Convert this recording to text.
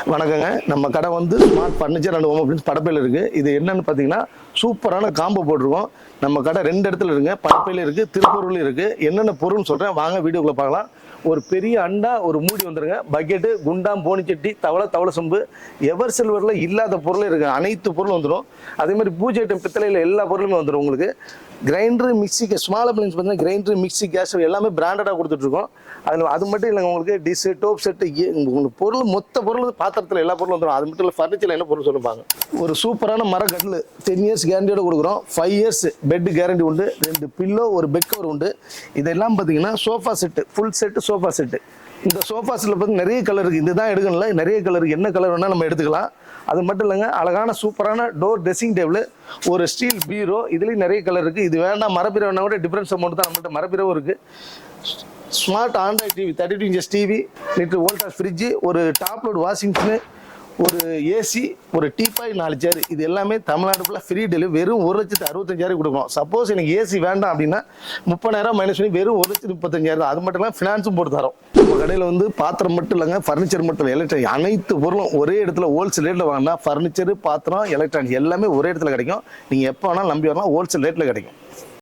வணக்கங்க. நம்ம கடை வந்து smart furniture and home appliances படப்பையில இருக்கு. இது என்னன்னு பார்த்தீங்கன்னா, சூப்பரான காம்போ போட்டிருக்கோம். நம்ம கடை 2 இடத்துல இருக்குங்க. படப்பையில இருக்கு, திருப்பூர்லயும் இருக்கு. என்னென்ன பொருள்னு சொல்றேன். வாங்க வீடியோக்குள்ள பார்க்கலாம். ஒரு பெரிய அண்டா, ஒரு மூடி வந்துருங்க. பக்கெட்டு, குண்டான், போனிச்சட்டி, தவளை சொம்பு, எவர் சில்வர்ல இல்லாத பொருளும் இருக்கு. அனைத்து பொருளும் வந்துடும். அதே மாதிரி பூஜை ஐட்டம் பித்தளையில் எல்லா பொருளுமே வந்துடும் உங்களுக்கு. கிரைண்டரு, மிக்சி, ஸ்மால் அப்ளையன்ஸ் பார்த்தீங்கன்னா கிரைண்டரு, மிக்சி, கேஸ் எல்லாமே பிராண்டடாக கொடுத்துட்ருக்கோம். அதில் அது மட்டும் இல்லைங்க, உங்களுக்கு டிஷ்ஷு, டோப் செட்டு, உங்களுக்கு பொருள் மொத்த பொருள் பாத்திரத்தில் எல்லா பொருளும் வந்துடும். அது மட்டும் இல்லை, ஃபர்னிச்சரில் என்ன பொருள் சொல்லுவாங்க. ஒரு சூப்பரான மரக்கட்டில் 10 இயர்ஸ் கேரண்டியோட கொடுக்குறோம். 5 இயர்ஸ் பெட் கேரண்டி உண்டு. 2 பில்லோ, ஒரு பெட் கவர் உண்டு. இதெல்லாம் பார்த்தீங்கன்னா sofa set, full set sofa set. இந்த சோஃபா செட்டில் பார்த்து நிறைய கலர் இருக்குது. இதுதான் எடுக்கணும்ல, நிறைய கலர், என்ன கலர் வேணால் நம்ம எடுத்துக்கலாம். அது மட்டும் இல்லைங்க, அழகான சூப்பரான டோர் ட்ரெஸ்ஸிங் டேபிள், ஒரு ஸ்டீல் பீரோ, இதுலேயும் நிறைய கலர் இருக்குது. இது வேண்டாம் மரப்பீரோ வேணா கூட டிஃப்ரென்ஸ் அமௌண்ட் தான். நம்மகிட்ட மரப்பீரவும் இருக்குது. Smart Android TV, 32 inches TV, litre Voltas fridge, ஒரு டாப் லோட் வாஷிங் மிஷினு, ஒரு ஏசி, ஒரு டீபாய், 4 சேர். இது எல்லாமே தமிழ்நாடு ஃபுல்லாக ஃப்ரீ டெலிவரி. வெறும் 1,65,000 கொடுக்கணும். சப்போஸ் எனக்கு ஏசி வேண்டாம் அப்படின்னா 30,000 மைனஸ் பண்ணி வெறும் 1,35,000 தான். அது மட்டும் இல்லாமல் ஃபினான்ஸும் போட்டு தரோம். நம்ம கடையில் வந்து பாத்திரம் மட்டும் இல்லைங்க, ஃபர்னிச்சர் மட்டும் இல்லை, எலக்ட்ரானிக் அனைத்து பொருளும் ஒரே இடத்துல ஹோல்சேல் ரேட்டில் வாங்கினா ஃபர்னிச்சர், பாத்திரம், எலக்ட்ரானிக் எல்லாமே ஒரே இடத்துல கிடைக்கும். நீங்கள் எப்போ வேணாலும் நம்பி வரலாம், ஹோல்சேல் ரேட்டில் கிடைக்கும்.